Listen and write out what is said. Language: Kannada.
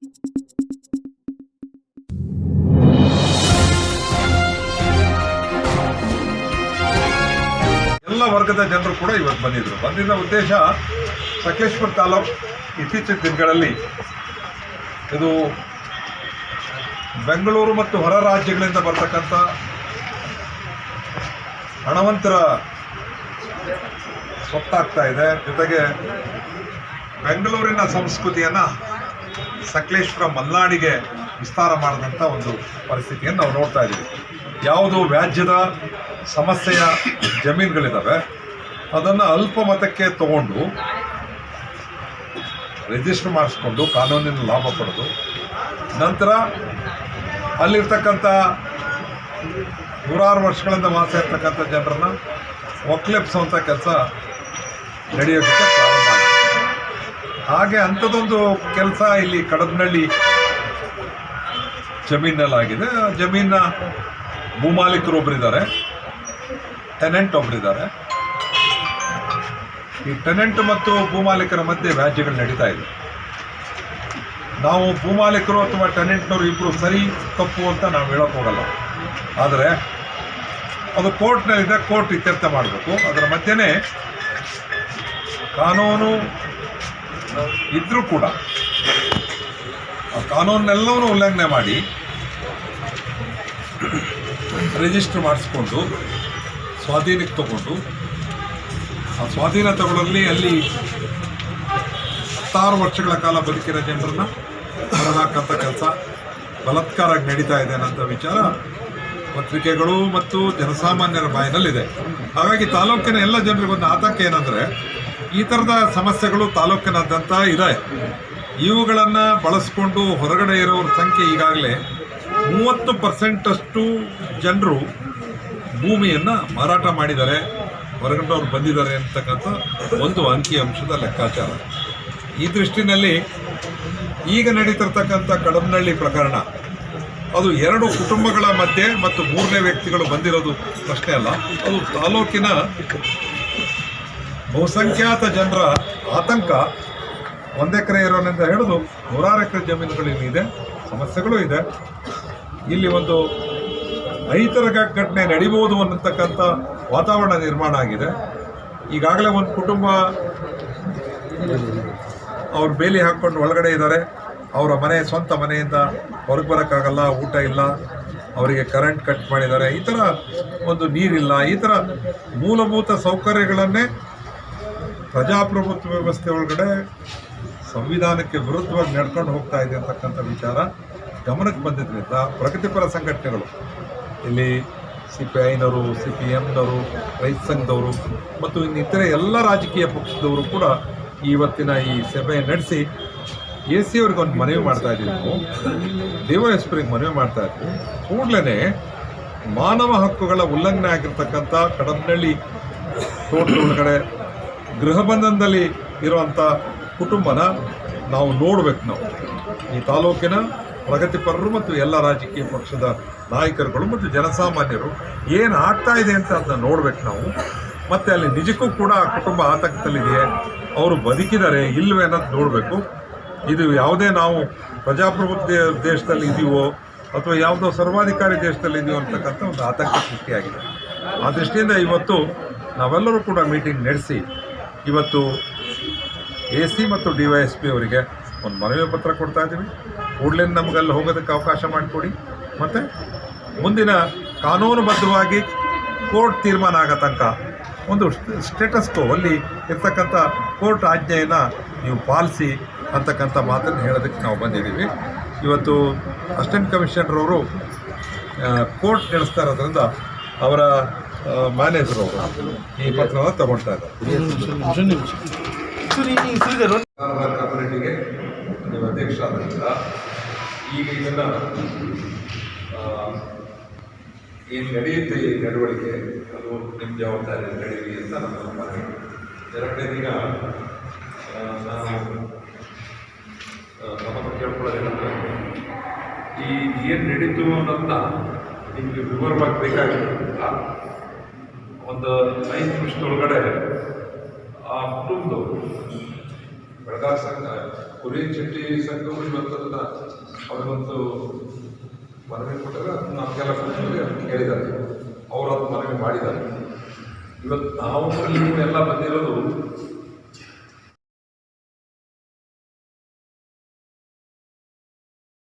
ಎಲ್ಲ ವರ್ಗದ ಜನರು ಕೂಡ ಇವತ್ತು ಬಂದಿದ್ದರು. ಬಂದಿದ್ದ ಉದ್ದೇಶ ಸಕಲೇಶ್ಪುರ ತಾಲೂಕು ಇತ್ತೀಚಿನ ದಿನಗಳಲ್ಲಿ ಇದು ಬೆಂಗಳೂರು ಮತ್ತು ಹೊರ ರಾಜ್ಯಗಳಿಂದ ಬರ್ತಕ್ಕಂಥ ಹಣವಂತರ ಸ್ವತ್ತಾಗ್ತಾ ಇದೆ. ಜೊತೆಗೆ ಬೆಂಗಳೂರಿನ ಸಂಸ್ಕೃತಿಯನ್ನು ಸಕಲೇಶ್ಪುರ ಮಲೆನಾಡಿಗೆ ವಿಸ್ತಾರ ಮಾಡಿದಂಥ ಒಂದು ಪರಿಸ್ಥಿತಿಯನ್ನು ನಾವು ನೋಡ್ತಾ ಇದ್ದೀವಿ. ಯಾವುದು ವ್ಯಾಜ್ಯದ ಸಮಸ್ಯೆಯ ಜಮೀನುಗಳಿದ್ದಾವೆ ಅದನ್ನು ಅಲ್ಪ ಮತಕ್ಕೆ ತಗೊಂಡು ರಿಜಿಸ್ಟರ್ ಮಾಡಿಸ್ಕೊಂಡು ಕಾನೂನಿನ ಲಾಭ ಪಡೆದು ನಂತರ ಅಲ್ಲಿರ್ತಕ್ಕಂಥ ನೂರಾರು ವರ್ಷಗಳಿಂದ ವಾಸ ಇರ್ತಕ್ಕಂಥ ಜನರನ್ನು ಒಕ್ಲೆಪ್ಸುವಂಥ ಕೆಲಸ ನಡೆಯೋದಕ್ಕೆ ಪ್ರಾರಂಭ ಆಗಿದೆ. ಹಾಗೆ ಅಂಥದ್ದೊಂದು ಕೆಲಸ ಇಲ್ಲಿ ಕಡಬನಹಳ್ಳಿ ಜಮೀನಲ್ಲಾಗಿದೆ. ಜಮೀನ ಭೂಮಾಲೀಕರು ಒಬ್ಬರಿದ್ದಾರೆ, ಟೆನೆಂಟ್ ಒಬ್ಬರಿದ್ದಾರೆ. ಈ ಟೆನೆಂಟ್ ಮತ್ತು ಭೂಮಾಲೀಕರ ಮಧ್ಯೆ ವ್ಯಾಜ್ಯಗಳು ನಡೀತಾ ಇದೆ. ನಾವು ಭೂಮಾಲೀಕರು ಅಥವಾ ಟೆನೆಂಟ್ನವರು ಇಬ್ಬರು ಸರಿ ತಪ್ಪು ಅಂತ ನಾವು ಹೇಳೋಕೆ ಹೋಗಲ್ಲ. ಆದರೆ ಅದು ಕೋರ್ಟ್ನಲ್ಲಿದೆ, ಕೋರ್ಟ್ ಇತ್ಯರ್ಥ ಮಾಡಬೇಕು. ಅದರ ಮಧ್ಯೆನೇ ಕಾನೂನು ಇದ್ದರೂ ಕೂಡ ಆ ಕಾನೂನನ್ನೆಲ್ಲವನ್ನೂ ಉಲ್ಲಂಘನೆ ಮಾಡಿ ರಿಜಿಸ್ಟರ್ ಮಾಡಿಸ್ಕೊಂಡು ಸ್ವಾಧೀನಕ್ಕೆ ತಗೊಂಡು ಆ ಸ್ವಾಧೀನ ತಗೊಳ್ಳಲ್ಲಿ ಅಲ್ಲಿ 16 ವರ್ಷಗಳ ಕಾಲ ಬದುಕಿರೋ ಜನರನ್ನು ಹೊರಹಾಕಂಥ ಕೆಲಸ ಬಲಾತ್ಕಾರವಾಗಿ ನಡೀತಾ ಇದೆ ಅನ್ನೋಂಥ ವಿಚಾರ ಪತ್ರಿಕೆಗಳು ಮತ್ತು ಜನಸಾಮಾನ್ಯರ ಬಾಯಿನಲ್ಲಿದೆ. ಹಾಗಾಗಿ ತಾಲೂಕಿನ ಎಲ್ಲ ಜನರಿಗೊಂದು ಆತಂಕ ಏನಂದರೆ ಈ ಥರದ ಸಮಸ್ಯೆಗಳು ತಾಲೂಕಿನಾದ್ಯಂತ ಇದೆ. ಇವುಗಳನ್ನು ಬಳಸ್ಕೊಂಡು ಹೊರಗಡೆ ಇರೋರ ಸಂಖ್ಯೆ ಈಗಾಗಲೇ 30% ಜನರು ಭೂಮಿಯನ್ನು ಮಾರಾಟ ಮಾಡಿದ್ದಾರೆ, ಹೊರಗಡೆಯವರು ಬಂದಿದ್ದಾರೆ ಅಂತಕ್ಕಂಥ ಒಂದು ಅಂಕಿಅಂಶದ ಲೆಕ್ಕಾಚಾರ. ಈ ದೃಷ್ಟಿನಲ್ಲಿ ಈಗ ನಡೀತಿರ್ತಕ್ಕಂಥ ಕಡಬನಹಳ್ಳಿ ಪ್ರಕರಣ ಅದು 2 ಕುಟುಂಬಗಳ ಮಧ್ಯೆ ಮತ್ತು 3ನೇ ವ್ಯಕ್ತಿಗಳು ಬಂದಿರೋದು ಪ್ರಶ್ನೆ ಅಲ್ಲ. ಅದು ತಾಲೂಕಿನ ಬಹುಸಂಖ್ಯಾತ ಜನರ ಆತಂಕ. 1 ಎಕರೆ ಇರೋನಿಂದ ಹಿಡಿದು 100 ಎಕರೆ ಜಮೀನುಗಳು ಇಲ್ಲಿ ಇದೆ, ಸಮಸ್ಯೆಗಳು ಇದೆ. ಇಲ್ಲಿ ಒಂದು ಅಹಿತರ ಘಟನೆ ನಡೀಬೋದು ಅನ್ನತಕ್ಕಂಥ ವಾತಾವರಣ ನಿರ್ಮಾಣ ಆಗಿದೆ. ಈಗಾಗಲೇ ಒಂದು ಕುಟುಂಬ ಅವ್ರು ಬೇಲಿ ಹಾಕ್ಕೊಂಡು ಒಳಗಡೆ ಇದ್ದಾರೆ. ಅವರ ಸ್ವಂತ ಮನೆಯಿಂದ ಹೊರಗೆ ಬರೋಕ್ಕಾಗಲ್ಲ, ಊಟ ಇಲ್ಲ, ಅವರಿಗೆ ಕರೆಂಟ್ ಕಟ್ ಮಾಡಿದ್ದಾರೆ. ಈ ಥರ ಒಂದು ನೀರಿಲ್ಲ, ಈ ಥರ ಮೂಲಭೂತ ಸೌಕರ್ಯಗಳನ್ನೇ ಪ್ರಜಾಪ್ರಭುತ್ವ ವ್ಯವಸ್ಥೆ ಒಳಗಡೆ ಸಂವಿಧಾನಕ್ಕೆ ವಿರುದ್ಧವಾಗಿ ನಡ್ಕೊಂಡು ಹೋಗ್ತಾ ಇದೆ ಅಂತಕ್ಕಂಥ ವಿಚಾರ ಗಮನಕ್ಕೆ ಬಂದಿದ್ದರಿಂದ ಪ್ರಗತಿಪರ ಸಂಘಟನೆಗಳು ಇಲ್ಲಿ CPIನವರು, CPMನವರು, ರೈತ ಸಂಘದವರು ಮತ್ತು ಇನ್ನಿತರೆ ಎಲ್ಲ ರಾಜಕೀಯ ಪಕ್ಷದವರು ಕೂಡ ಇವತ್ತಿನ ಈ ಸಭೆ ನಡೆಸಿ AC ಅವ್ರಿಗೆ ಒಂದು ಮನವಿ ಮಾಡ್ತಾ ಇದ್ದೀವಿ. ನಾವು DYSPಗೆ ಮನವಿ ಮಾಡ್ತಾ ಇದ್ವಿ. ಕೂಡಲೇ ಮಾನವ ಹಕ್ಕುಗಳ ಉಲ್ಲಂಘನೆ ಆಗಿರ್ತಕ್ಕಂಥ ಕಡಬನಹಳ್ಳಿ ತೋಟದ ಒಳಗಡೆ ಗೃಹ ಬಂಧನದಲ್ಲಿ ಇರುವಂಥ ಕುಟುಂಬನ ನಾವು ನೋಡಬೇಕು. ನಾವು ಈ ತಾಲೂಕಿನ ಪ್ರಗತಿಪರರು ಮತ್ತು ಎಲ್ಲ ರಾಜಕೀಯ ಪಕ್ಷದ ನಾಯಕರುಗಳು ಮತ್ತು ಜನಸಾಮಾನ್ಯರು ಏನು ಆಗ್ತಾ ಇದೆ ಅಂತ ಅದನ್ನ ನೋಡ್ಬೇಕು ನಾವು. ಮತ್ತು ಅಲ್ಲಿ ನಿಜಕ್ಕೂ ಕೂಡ ಆ ಕುಟುಂಬ ಆತಂಕದಲ್ಲಿದೆಯೇ, ಅವರು ಬದುಕಿದ್ದಾರೆ ಇಲ್ಲವೇ ಅನ್ನೋದು ನೋಡಬೇಕು. ಇದು ಯಾವುದೇ ನಾವು ಪ್ರಜಾಪ್ರಭುತ್ವ ದೇಶದಲ್ಲಿ ಇದೀವೋ ಅಥವಾ ಯಾವುದೋ ಸರ್ವಾಧಿಕಾರಿ ದೇಶದಲ್ಲಿ ಇದೀವೋ ಅಂತಕ್ಕಂಥ ಒಂದು ಆತಂಕ ಸೃಷ್ಟಿಯಾಗಿದೆ. ಆ ದೃಷ್ಟಿಯಿಂದ ಇವತ್ತು ನಾವೆಲ್ಲರೂ ಕೂಡ ಮೀಟಿಂಗ್ ನಡೆಸಿ ಇವತ್ತು AC ಮತ್ತು DYSP ಅವರಿಗೆ ಒಂದು ಮನವಿ ಪತ್ರ ಕೊಡ್ತಾ ಇದ್ದೀವಿ. ಕೂಡಲೇ ನಮ್ಗೆ ಅಲ್ಲಿ ಹೋಗೋದಕ್ಕೆ ಅವಕಾಶ ಮಾಡಿಕೊಡಿ. ಮತ್ತು ಮುಂದಿನ ಕಾನೂನುಬದ್ಧವಾಗಿ ಕೋರ್ಟ್ ತೀರ್ಮಾನ ಆಗೋ ತನಕ ಒಂದು ಸ್ಟೇಟಸ್ ಕೋ ಅಲ್ಲಿ ಇರ್ತಕ್ಕಂಥ ಕೋರ್ಟ್ ಆಜ್ಞೆಯನ್ನು ನೀವು ಪಾಲಿಸಿ ಅಂತಕ್ಕಂಥ ಮಾತನ್ನು ಹೇಳೋದಕ್ಕೆ ನಾವು ಬಂದಿದ್ದೀವಿ. ಇವತ್ತು ಅಸಿಸ್ಟೆಂಟ್ ಕಮಿಷನರ್ ಕೋರ್ಟ್ ನಡೆಸ್ತಾ ಇರೋದ್ರಿಂದ ಅವರ ಮ್ಯಾನೇಜರ್ ಅವರು ಈ ಪತ್ರವನ್ನು ತಗೊಳ್ತಾ ಇದ್ದಾರೆ. ಕಮ್ಯುನಿಟಿಗೆ ನೀವು ಅಧ್ಯಕ್ಷರಾದ್ರಿಂದ ಈಗ ಇದನ್ನು ಏನು ನಡೆಯುತ್ತೆ ಈ ನಡವಳಿಕೆ ಅದು ನಿಮ್ಮ ಜವಾಬ್ದಾರಿ ನಡೆಯಲಿ ಅಂತ ನಮ್ಮ ಮನವಿ. 2ನೇ ದಿನ ನಾನು ನಮ್ಮನ್ನು ಕೇಳ್ಕೊಳ್ಳೋದೇನಂದರೆ ಈ ಏನು ನಡೀತು ಅನ್ನೋದನ್ನ ನಿಮಗೆ ವಿವರವಾಗಿ ಬೇಕಾಗಿರೋದಿಲ್ಲ. ಒಂದು 5 ನಿಮಿಷದೊಳಗಡೆ ಆ ಕುಟುಂಬದವರು ಬೆಳಗಾವಿ ಸಂಘ ಕುರಿಯನ್ ಶೆಟ್ಟಿ ಸಂಘವು ಇವತ್ತದನ್ನ ಅವರಿಗೊಂದು ಮನವಿ ಕೊಟ್ಟಾಗ ನಮಗೆಲ್ಲ ಕೂತ್ಕೊಂಡು ಕೇಳಿದ್ದಾರೆ, ಅವರು ಅದು ಮನವಿ ಮಾಡಿದ್ದಾರೆ. ಇವತ್ತು ನಾವು ಎಲ್ಲ ಬಂದಿರೋದು